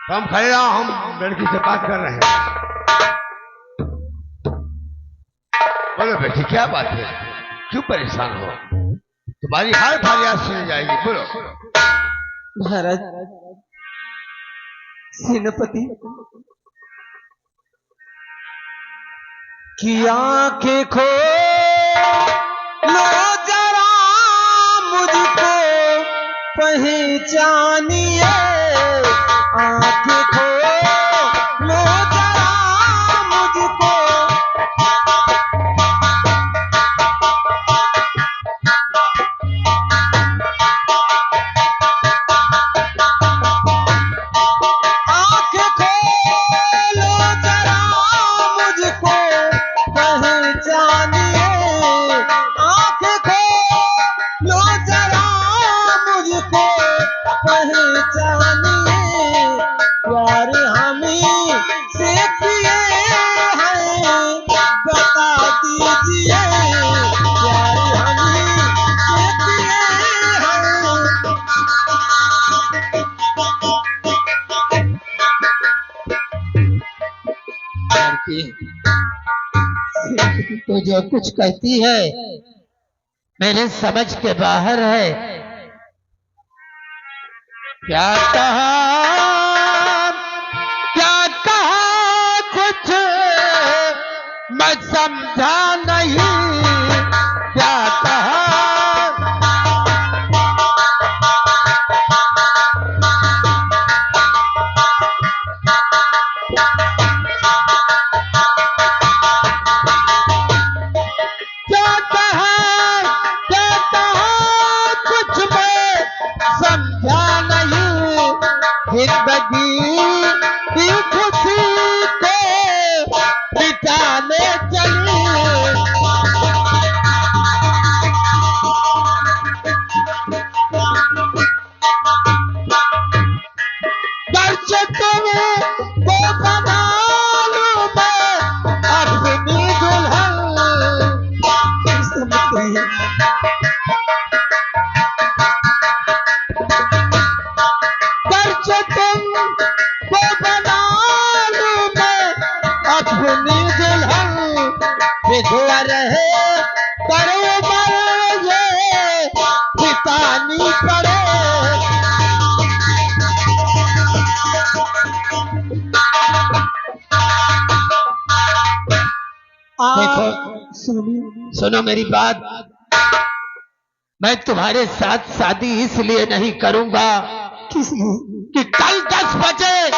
तो हम खड़े रहो, हम लड़की से बात कर रहे हैं। बोलो बेटी क्या बात है, क्यों परेशान हो? तुम्हारी हर फरियाद सुनी जाएगी, बोलो। महाराज सेनापति की आंखें खोलो जरा, मुझको पहचानिए। आंखें खोलो जरा मुझको, आंखें खोलो जरा मुझको पहचानिए। आंखें खोलो जरा मुझको पहचानिए। प्यार हमें से किए हैं बता दीजिए। प्यार हमें से किए हैं। तो जो कुछ कहती है मेरे समझ के बाहर है। क्या कहा कुछ मैं समझा नहीं। क्या कहा कुछ मैं समझा नहीं। जिंदगी की खुशी को बिताने चली। दर्श तुम्हें को बना लूं मैं अपनी दुल्हन। दर्श तुमको बना लूं मैं अपनी दुल्हन। विधवा रहे पर उम्र ये बितानी पड़े। देखो सुनो मेरी बात। मैं तुम्हारे साथ शादी इसलिए नहीं करूंगा कि कल 10 बजे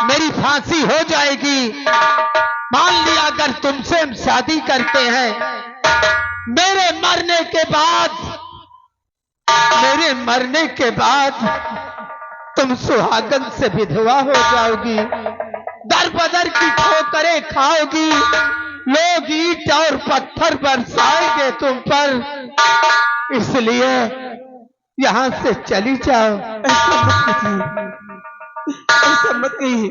मेरी फांसी हो जाएगी। मान लिया अगर तुमसे हम शादी करते हैं, मेरे मरने के बाद तुम सुहागन से विधवा हो जाओगी। दर बदर की ठोकरें खाओगी। लोग ईंट और पत्थर बरसाएंगे तुम पर। इसलिए यहाँ से चली जाओ। ऐसा मत कहिए।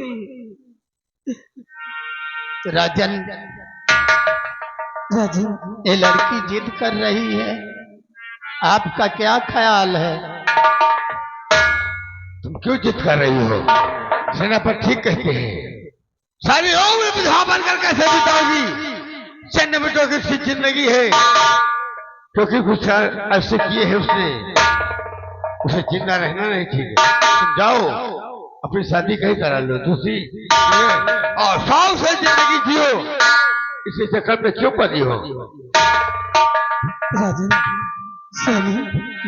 राजन ये लड़की जिद कर रही है, आपका क्या ख्याल है? तुम क्यों जिद कर रही हो? सेनापति ठीक कहते हैं, सारी उम्र विधवा बनकर कैसे बिताओगी? सैन्य बेटों की सी जिंदगी है, क्योंकि कुछ ऐसे किए हैं उसने, उसे जिंदा रहना नहीं चाहिए। तुम जाओ अपनी शादी कहीं करा लो दूसरी, और 100 से जिंदगी जियो। इसी चक्कर में क्यों पड़ी हो?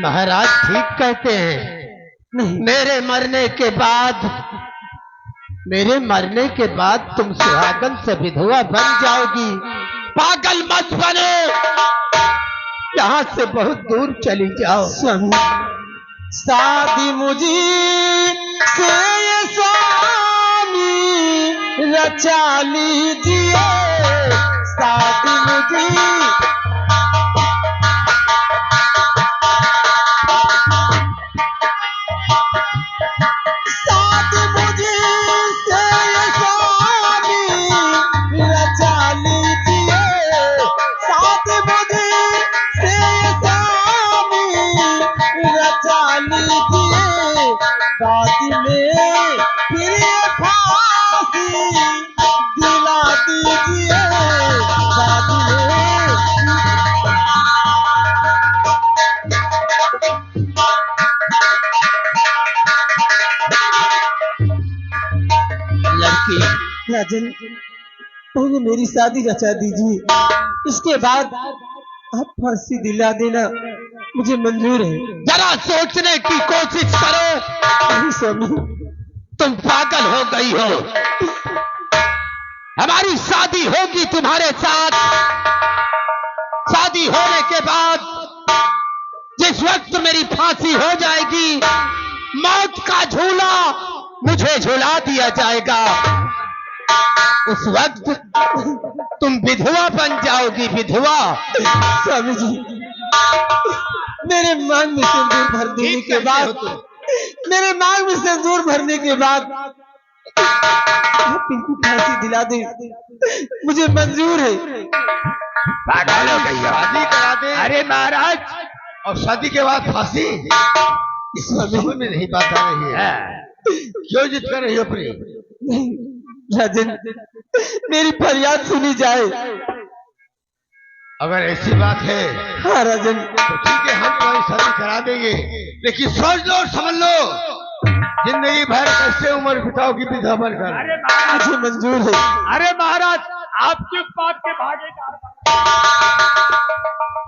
महाराज ठीक कहते हैं। मेरे मरने के बाद तुम सुहागन से विधवा बन जाओगी। पागल मत बनो, यहाँ से बहुत दूर चली जाओ। शादी मुझे से ये स्वामी रचा लीजिए। शादी मुझे शादी में राजन, पहले मेरी शादी रचा दीजिए, इसके बाद आप फांसी दिला देना मुझे मंजूर है। जरा सोचने की कोशिश करो। नहीं स्वामी, तुम पागल हो गई हो। हमारी शादी होगी तुम्हारे साथ। शादी होने के बाद जिस वक्त मेरी फांसी हो जाएगी, मौत का झूला मुझे झुला दिया जाएगा। उस वक्त तुम विधवा बन जाओगी, विधवा। स्वामी जी, मेरे मांग में सिंदूर भर देने के बाद, मेरे मांग में सिंदूर भरने के बाद आप इनकी फांसी दिला दे, मुझे मंजूर है। पागल हो गई हो। शादी करा दे। अरे महाराज, और शादी के बाद फांसी, इस समझ में नहीं पाता रही है। क्यों जिद कर रही हो अपनी? नहीं राजन, मेरी फरियाद सुनी जाए। अगर ऐसी बात है हाँ राजन, तो ठीक है, हम तुम्हारी शादी करा देंगे, लेकिन सोच लो और समझ लो, जिंदगी भर कैसे उम्र बिताओगी विधवा बनकर। मुझे मंजूर है। अरे महाराज, आप किस बात के भागे?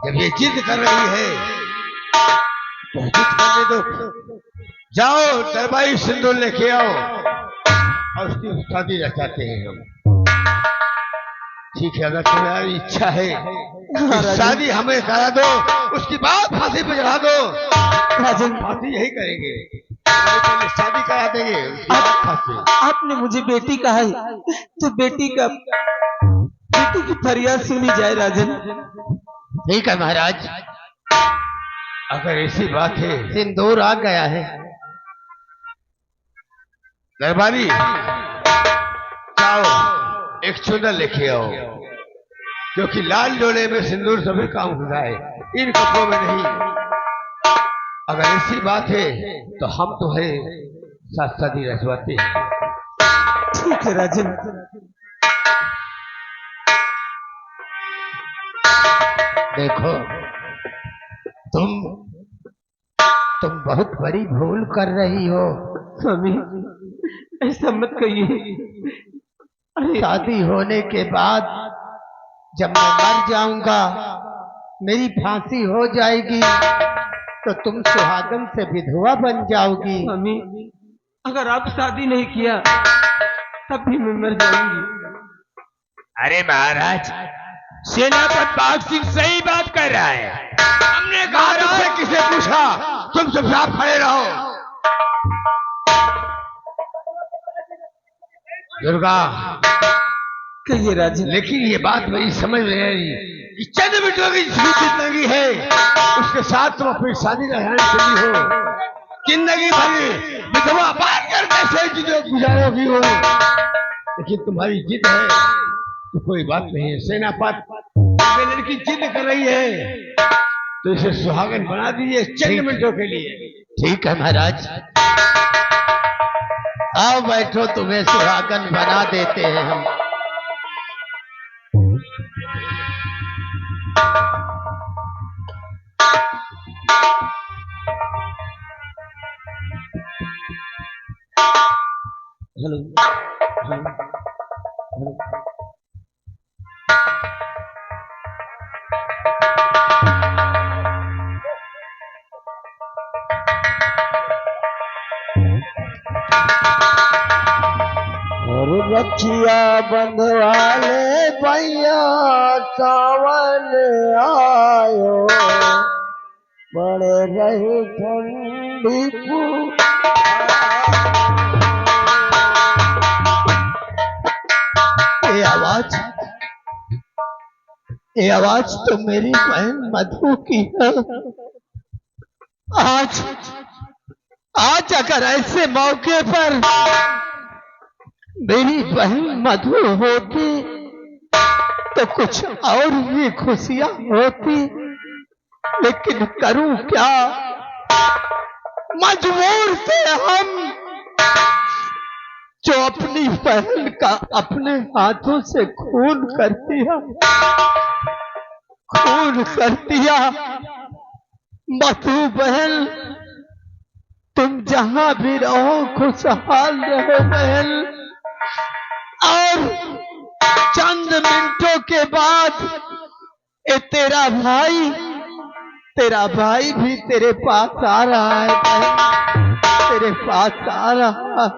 जब ये जिद कर रही है तो जिद करने दो। जाओ दरबारी सिंदूर लेके आओ और उसकी शादी रचाते हैं हम। ठीक है, अगर तुम्हारी इच्छा है कि शादी हमें करा दो, उसकी बाद फांसी पे चढ़ा दो। राजन, फांसी यही करेंगे, पहले शादी करा देंगे, उसके बाद फांसी। आपने मुझे बेटी कहा है तो बेटी की फरियाद सुनी जाए। राजन, ठीक है महाराज, अगर ऐसी बात है, सिंदूर आ गया है। दरबारी जाओ एक चुनर लेके आओ, क्योंकि लाल डोले में सिंदूर सभी काम होता है, इन कपड़ों में नहीं। अगर ऐसी बात है तो हम तुम्हें साथ शादी रचवाते हैं। ठीक है राजन। देखो, तुम बहुत बड़ी भूल कर रही हो। स्वामी, ऐसा मत कहिए। अरे शादी होने के बाद जब मैं मर जाऊंगा, मेरी फांसी हो जाएगी, तो तुम सुहागन से विधवा बन जाओगी। स्वामी, अगर आप शादी नहीं किया तब भी मैं मर जाऊंगी। अरे महाराज, सेनापति बाग सिंह सही बात कर रहा है। हमने कहा तुमसे किसे पूछा, तुम चुपचाप खड़े रहो। दुर्गा, कहिए राजन। लेकिन ये बात मेरी समझ में नहीं आई कि चंद मिनटों की जिंदगी है, उसके साथ तुम अपनी शादी रहने चली हो। जिंदगी भर विधवा बनकर कैसे गुजारोगी हो? लेकिन तुम्हारी जिद है तो कोई बात नहीं है। सेनापति लड़की जिद कर रही है तो इसे सुहागन बना दीजिए चंद मिनटों के लिए। ठीक है महाराज, आओ बैठो, तुम्हें सुहागन बना देते हैं हम। हेलो, रखिया बंधवाले भैया, सावन आयो, बड़े रही ठंडी ये आवाज तो मेरी बहन मधु की है। आज अगर ऐसे मौके पर मेरी बहन मधु होती तो कुछ और भी खुशियां होती, लेकिन करूं क्या, मजबूर थे हम, जो अपनी बहन का अपने हाथों से खून कर दिया। मधु बहन, तुम जहां भी रहो खुशहाल रहो बहन। और चंद मिनटों के बाद ये तेरा भाई भी तेरे पास आ रहा है बहन, तेरे पास आ रहा है।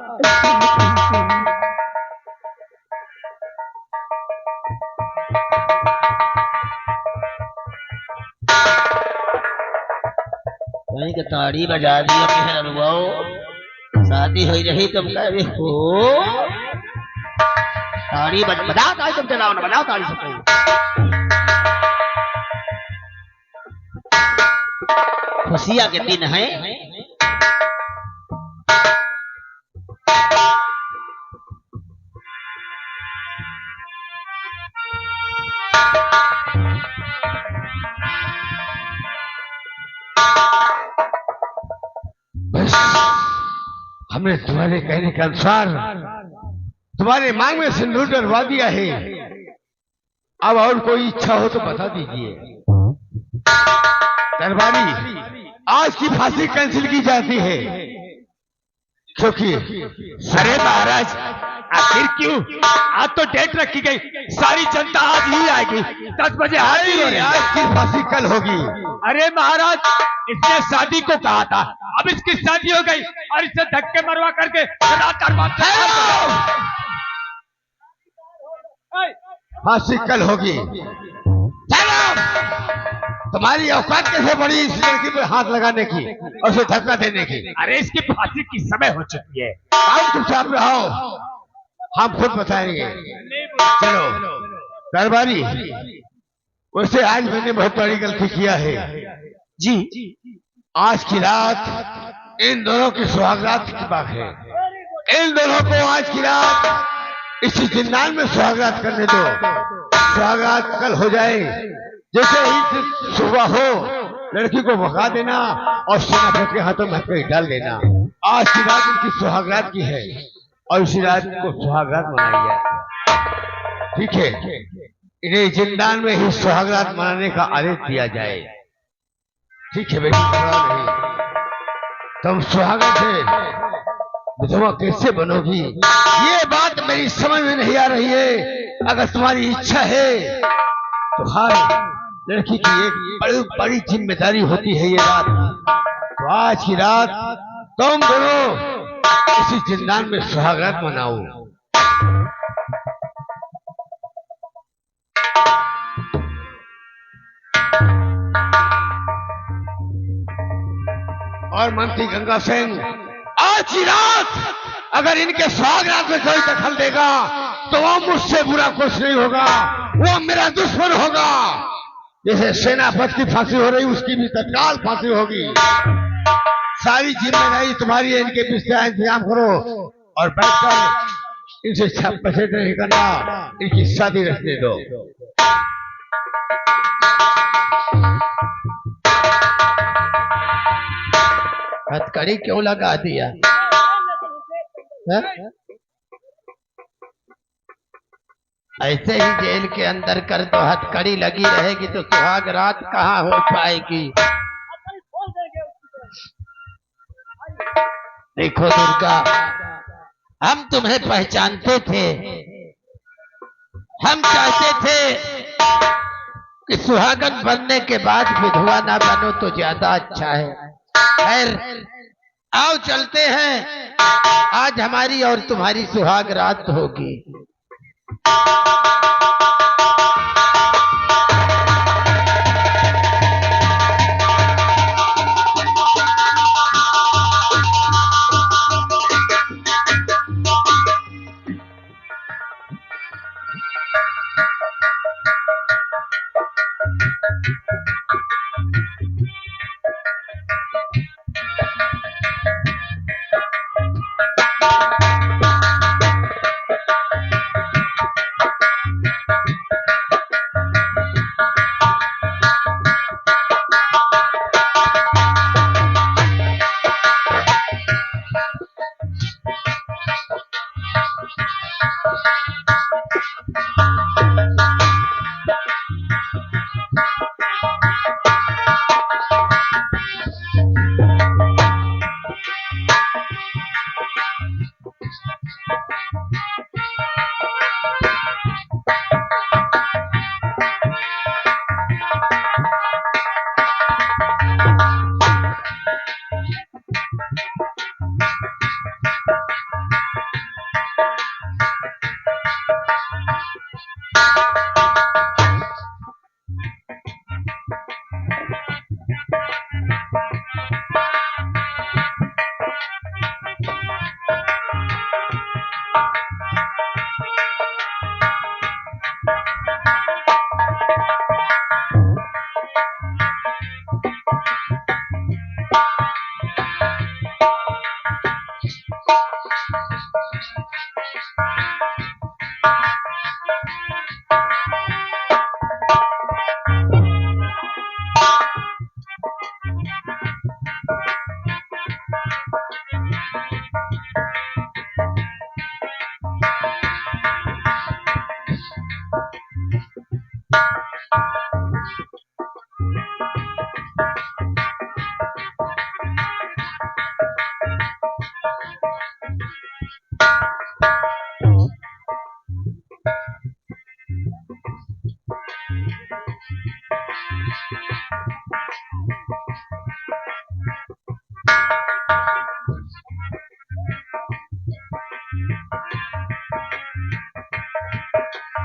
कहीं का ताड़ी बजा दी अपने अनुभव शादी हो रही तुम कह रहे हो ताड़ी बजाओ ताड़ी तुम चलाओ ना बजाओ ताड़ी से कहीं खुशियां के दिन है बस हमने तुम्हारे कहने के अनुसार तुम्हारे मांग में सिंदूर डलवा दिया है। अब और कोई इच्छा हो तो बता दीजिए। दरबारी, आज की फांसी कैंसिल की जाती है क्योंकि अरे महाराज आखिर क्यों? आज तो डेट रखी गई, सारी जनता आज ही आएगी, 10 बजे हाजिर हो रही। आज की फांसी कल होगी। अरे महाराज, इसने शादी को कहा था, अब इसकी शादी हो गई और इसे धक्के मरवा करके फांसी कल होगी। तुम्हारी औकात कैसे बड़ी इस लड़की पे हाथ लगाने की और उसे धक्का देने की? अरे इसकी फांसी की समय हो चुकी है। आप चुपचाप रहो, हम खुद बताएंगे। चलो दरबारी, वैसे आज मैंने बहुत बड़ी गलती किया है जी। आज की रात इन दोनों की सुहागरात की बात है। इन दोनों को आज की रात इसी जिंदान में सुहागरात करने दो। सुहागरात कल हो जाए, जैसे ही सुबह हो लड़की को भगा देना और सेनापति के हाथों में हथकड़ी डाल देना। आज की रात इनकी सुहागरात की है और इसी रात को सुहागरात मनाई जाए। ठीक है, इन्हें जिंदान में ही सुहागरात मनाने का आदेश दिया जाए। ठीक है बेटी, नहीं तुम सुहागन से विधवा कैसे बनोगी, ये बात मेरी समझ में नहीं आ रही है। अगर तुम्हारी इच्छा है तो हर लड़की की एक बड़ी बड़ी जिम्मेदारी होती है ये रात। तो आज की रात तुम दोनों इसी जिंदान में सुहागरात मनाओ। और मंत्री गंगा सिंह, आज की रात अगर इनके सुहागरात में कोई दखल देगा तो वो मुझसे बुरा कुछ नहीं होगा, वो मेरा दुश्मन होगा। जैसे सेनापति की फांसी हो रही, उसकी भी तत्काल फांसी होगी। सारी जिम्मेदारी तुम्हारी है, इनके बीच का इंतजाम करो और बैठकर इनसे पैसे नहीं करना, इनकी शादी रखने दो। हथकड़ी क्यों लगा दिया है? ऐसे ही जेल के अंदर कर दो, हथकड़ी लगी रहेगी तो सुहाग रात कहाँ हो पाएगी। देखो दुर्गा, हम तुम्हें पहचानते थे, हम चाहते थे कि सुहागन बनने के बाद विधवा ना बनो तो ज्यादा अच्छा है। खैर आओ चलते हैं, आज हमारी और तुम्हारी सुहाग रात होगी।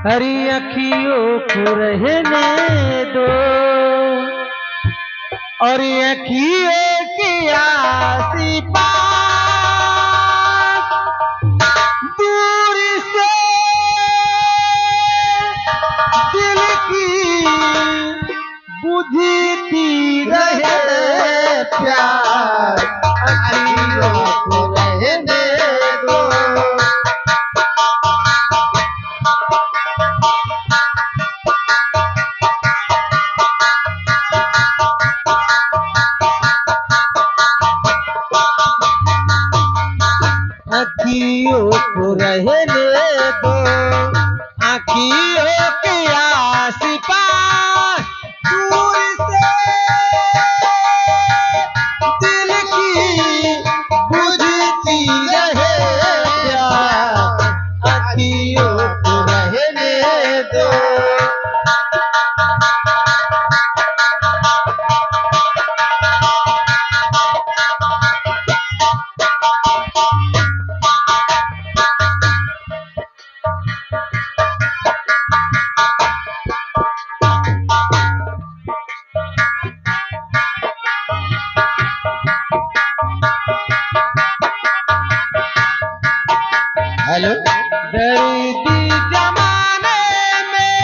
हरी अखियों को रहने दो और अखियों की आसी पास दूर से दिल की बुझती रहे प्यार अखियों को रहने दो। आँखियों को रहने दो आँखियों के आस-पास दूर से दिल की बुझती रहे प्यार आँखियों को रहने दो। हेलो दर्दी जमाने में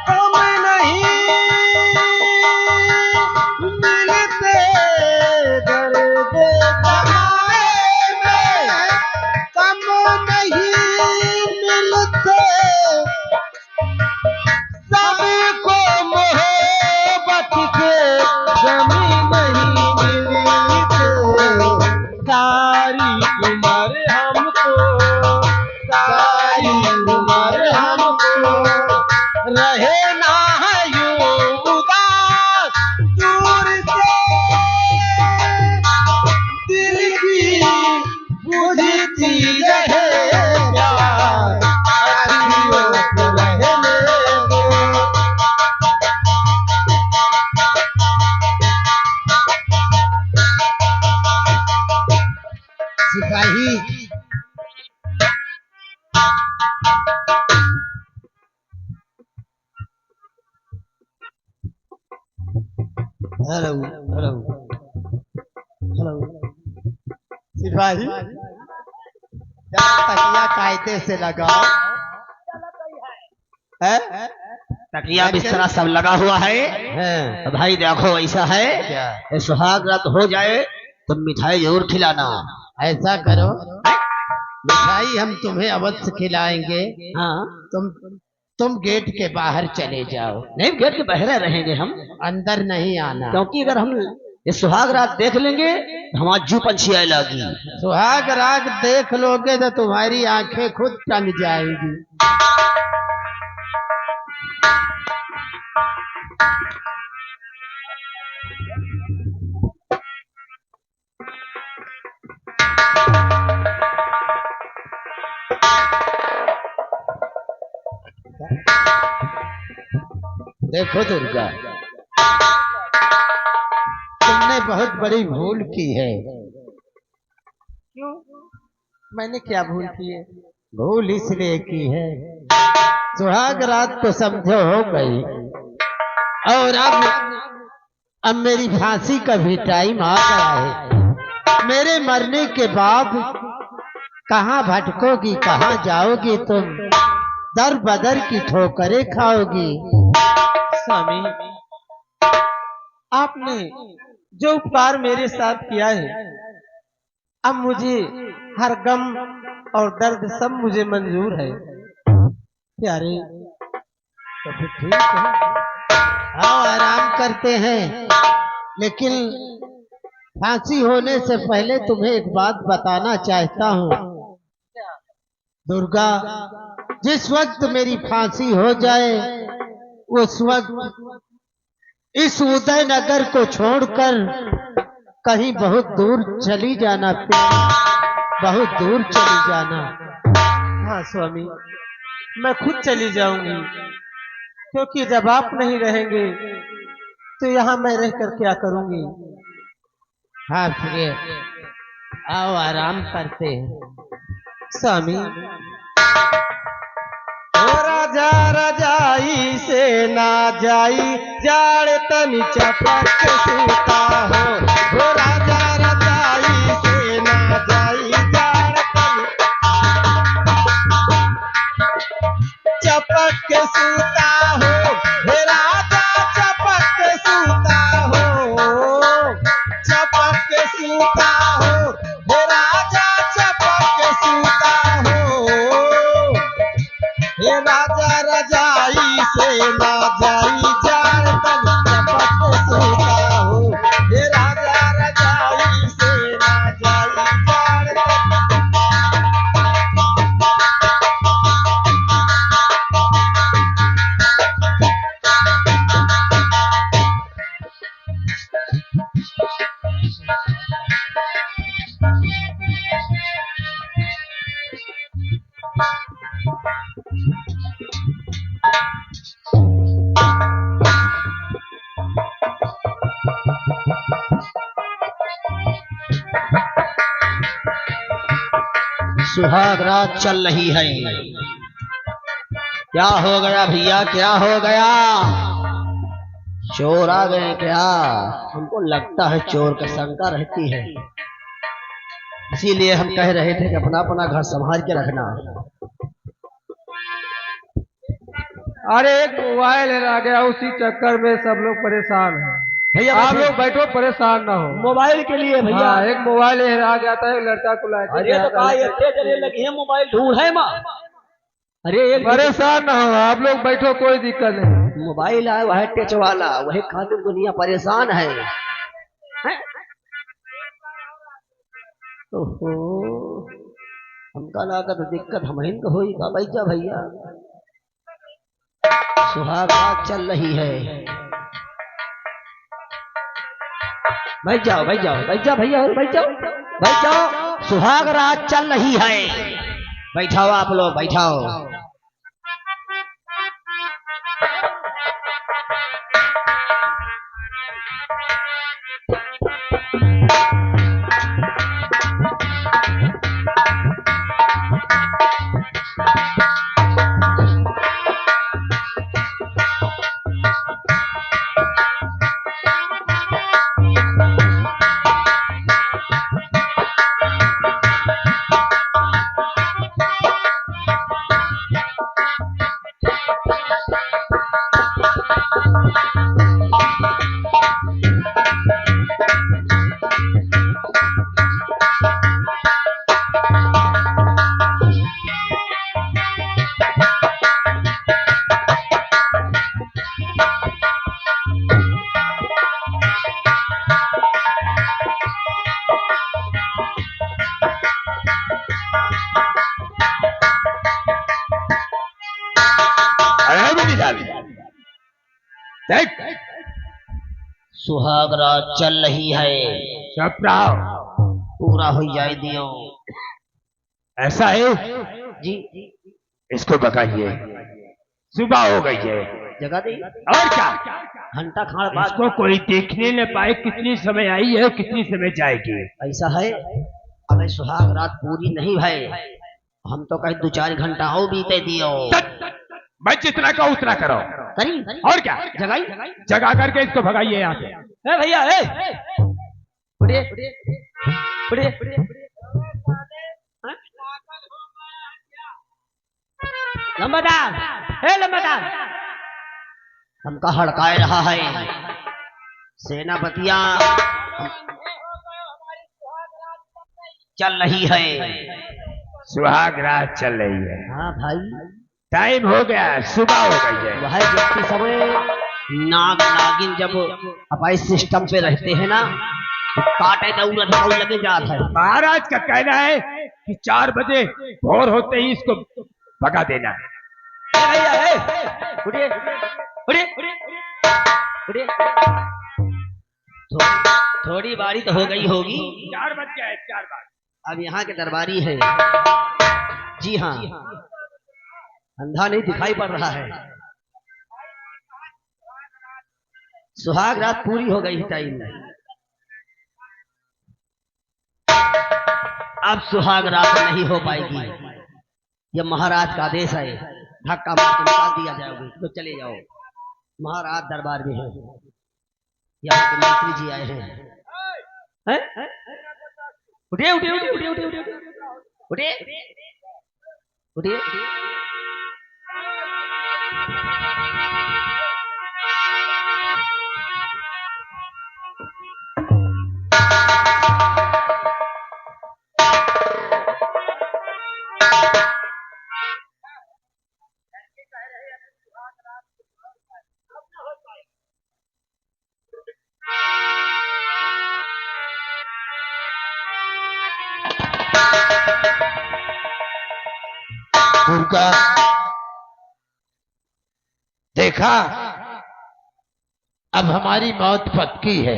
कम नहीं मिलते दर्द जमाने में कम नहीं मिलते सबको मोहब्बत के जमी नहीं मिलते सारी उम्र हमको रहे ना यूं उदास दूर से दिल की बुझती रहे प्यार अखियों को रहने दो। सिपाही हेलो हेलो हेलो सिपाही तकिया कायदे से लगाओ है तकिया बिस्तरा सब लगा हुआ है। तो भाई देखो ऐसा है ये सुहाग रात हो जाए तो मिठाई जरूर खिलाना। ऐसा करो मिठाई हम तुम्हें अवश्य खिलाएंगे। हाँ तुम गेट के बाहर चले जाओ। नहीं गेट के बाहर रहेंगे हम अंदर नहीं आना क्योंकि अगर हम ये सुहाग रात देख लेंगे तो हमारा जू पंछी आए लगी। सुहाग रात देख लोगे तो तुम्हारी आंखें खुद टंग जाएंगी। देखो दुर्गा तुमने बहुत बड़ी भूल की है। क्यों? मैंने क्या भूल की है? भूल इसलिए की है सुहाग रात तो समझो हो गई और अब मेरी फांसी का भी टाइम आ गया है। मेरे मरने के बाद कहाँ भटकोगी कहाँ जाओगी तुम दर बदर की ठोकरें खाओगी। स्वामी आपने जो उपकार मेरे साथ किया है अब मुझे हर गम और दर्द सब मुझे मंजूर है। प्यारे तो फिर ठीक है आओ आराम करते हैं लेकिन फांसी होने से पहले तुम्हें एक बात बताना चाहता हूँ। दुर्गा जिस वक्त मेरी फांसी हो जाए उस वक्त इस उदयनगर को छोड़कर कहीं बहुत दूर चली जाना बहुत दूर चली जाना। हाँ स्वामी मैं खुद चली जाऊंगी क्योंकि जब आप नहीं रहेंगे तो यहाँ मैं रहकर क्या करूंगी। हाँ फिर आओ आराम करते हैं स्वामी। राजा रजाई से ना जाई जाड़ तनी चपक सूता हो राजा रजाई से ना जाई जाड़ तनी चपक के सूता हो हे राजा चपक के सूता हो चपक के सूता हो हे राजा चपक के सूता हो हे राजा रजाई से ना जाई जाड़ तनी चपक के सूता हो हे राजा रजाई से ना जाई जाड़ तनी सुहाग रात चल रही है। क्या हो गया भैया, क्या हो गया? चोर आ गए क्या? हमको लगता है चोर का शंका रहती है, इसीलिए हम कह रहे थे कि अपना अपना घर संभाल के रखना। अरे एक मोबाइल आ गया, उसी चक्कर में सब लोग परेशान हैं। भैया आप लोग बैठो, परेशान ना हो। मोबाइल के लिए भैया एक मोबाइल आ गया था, एक लड़का को लाया। अरे तो कहा चले लगी है मोबाइल ढूंढ है माँ। अरे परेशान ना हो, आप लोग बैठो, कोई दिक्कत नहीं। मोबाइल आया वह टच वाला, वही खातिर दुनिया परेशान है। ओहो, हमका लागत दिक्कत हमें को हुई का भैया। भैया सुहाग रात चल रही है। बैठ जाओ बैठ जाओ बैठ जाओ भैया, बैठ जाओ बैठ जाओ। सुहाग रात चल रही है, बैठाओ आप लोग बैठाओ। सुहाग रात चल रही है, चुप रहो, पूरा हो जाए दियो। ऐसा है जी इसको भगाइए, सुबह हो गई है। जगह दी और क्या, घंटा खाड़ बाद इसको कोई देखने न पाए कितनी समय आई है कितनी समय जाएगी। ऐसा है। अबे सुहाग रात पूरी नहीं है, हम तो कहीं 2-4 घंटा और बीते दियो। मैं जितना का उतना करो। करी और क्या, जगाई जगा करके इसको भगाइए यहाँ से। ए भैया उड़े उड़े लंबादार लंबादार हमका हड़काए रहा है सेनापतियां चल रही है। सुहाग रात चल रही है। हाँ भाई, टाइम हो गया, सुबह हो गई है। वह जितने समय नाग नागिन जब अपने सिस्टम पे रहते हैं ना, काटे दौड़ दौड़ लगे जाता है। महाराज का कहना है कि 4 बजे भोर होते ही इसको भगा देना है। उड़े उड़े उड़े थोड़ी बारी तो हो गई होगी। 4 बज गया है, 4 बार। अब यहाँ के दरबारी है। जी हाँ, अंधा नहीं दिखाई पड़ रहा है। सुहाग रात पूरी हो गई टाइम में। अब सुहाग रात नहीं हो पाएगी, यह महाराज का आदेश है। धक्का मार के निकाल दिया जाओगे तो चले जाओ। महाराज दरबार में है, यहाँ के मंत्री जी आए हैं। उठिए उठिए उठिए उठिए उठिए उठिए उठिए उठिए। दुर्गा, देखा अब हमारी मौत पक्की है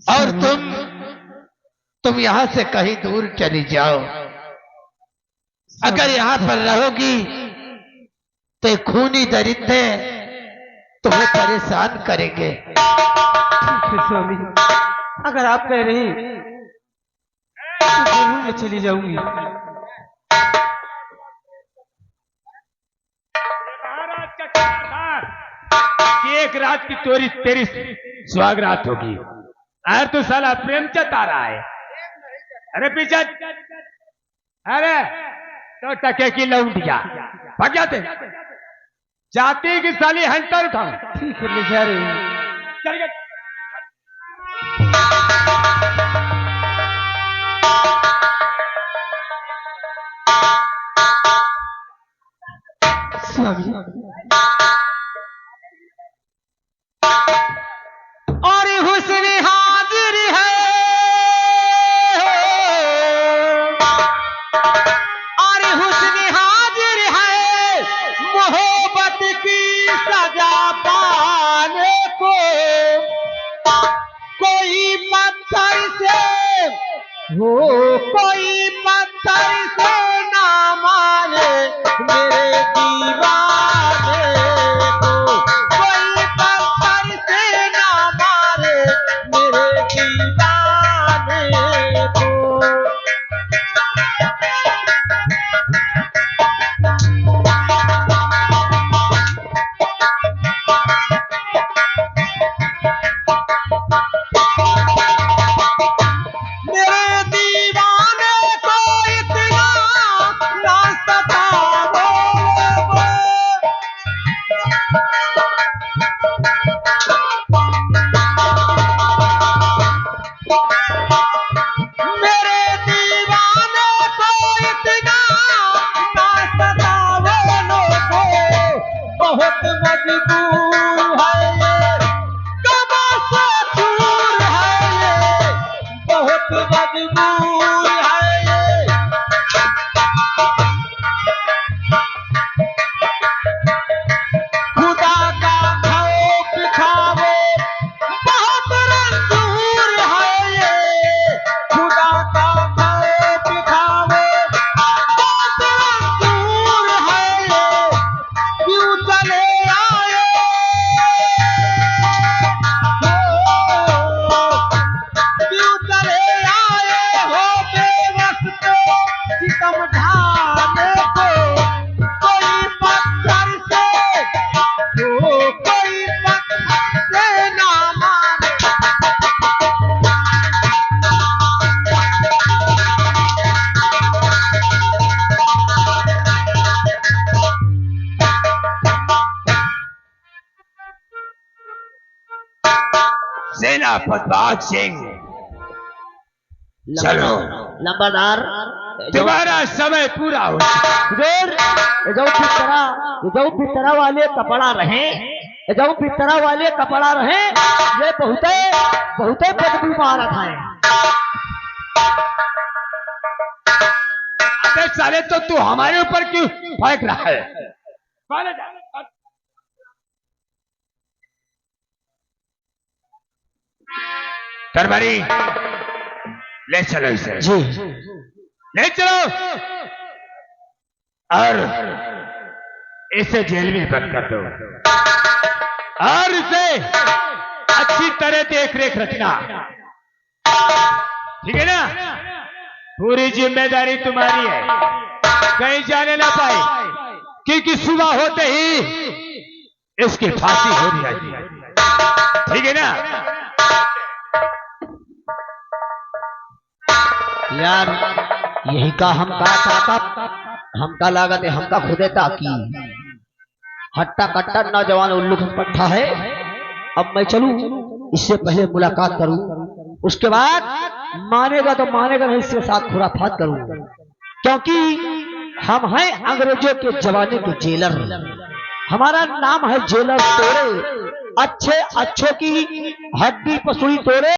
और तुम यहां से कहीं दूर चली जाओ। अगर यहां पर रहोगी तो खूनी दरिंदे तुम्हें परेशान करेंगे। स्वामी, अगर आप कह रही तो जरूर मैं चली जाऊंगी। महाराज का कहना था कि एक रात की तेरी सुहाग रात होगी। अरे तू साला प्रेमचंद आ रहा है। अरे पीछे, अरे तो टके की लौंडिया भाग जाते, जाती की साली हंटर उठाऊं। ठीक है, ले जा रही हूँ। चल गए। स्वामी, और हुस्न हाजिर है, और हुस्न हाजिर है, मोहब्बत की सजा पाने को। कोई पत्थर से हो, कोई पत्थर से ना मारे मेरे दीवाने को। कोई पत्थर से ना मारे मेरे दीवाने को। मेरे दीवाने को इतना ना सताओ। मेरे दीवाने को इतना ना सताओ लोगो। बहुत मजबूर है ये, कबा से दूर है ये, बहुत मजबूर है ये। खुदा का खौफ खाओ, बहुत रंजूर है ये। खुदा का खौफ खाओ, बहुत रंजूर है ये। क्यों चले आए हो, क्यों चले आए हो बेबस पे सितम ढाने को। कोई पत्थर से हो, कोई पत्थर से ना मारे। सेनापति बाग सिंह, चलो लंबादार तुम्हारा समय पूरा हो चुका। जो पितरा वाले कपड़ा रहे, जो पितरा वाले कपड़ा रहे, ये बहुते बदबू मारत है। अबे साले, तो तू हमारे ऊपर क्यों फेंक रहा है? कौन है? दरबारी, ले चलो इसे, जी, ले चलो और इसे जेल में बंद कर दो और इसे अच्छी तरह देख रेख रखना, ठीक है ना? पूरी जिम्मेदारी तुम्हारी है, कहीं जाने ना पाए, क्योंकि सुबह होते ही इसकी फांसी हो जाएगी। ठीक है ना? यार यही का हमका चाहता, हमका लागत है, हमका खुदे ताकी हट्टा कट्टा नौजवान उल्लू पट्टा है। अब मैं चलूं, इससे पहले मुलाकात करूं, उसके बाद मानेगा तो मानेगा, नहीं इसके साथ खुराफात करूं, क्योंकि हम हैं अंग्रेजों के जमाने के जेलर। हमारा नाम है जेलर तोड़े, अच्छे अच्छों की हड्डी पसुई तोड़े।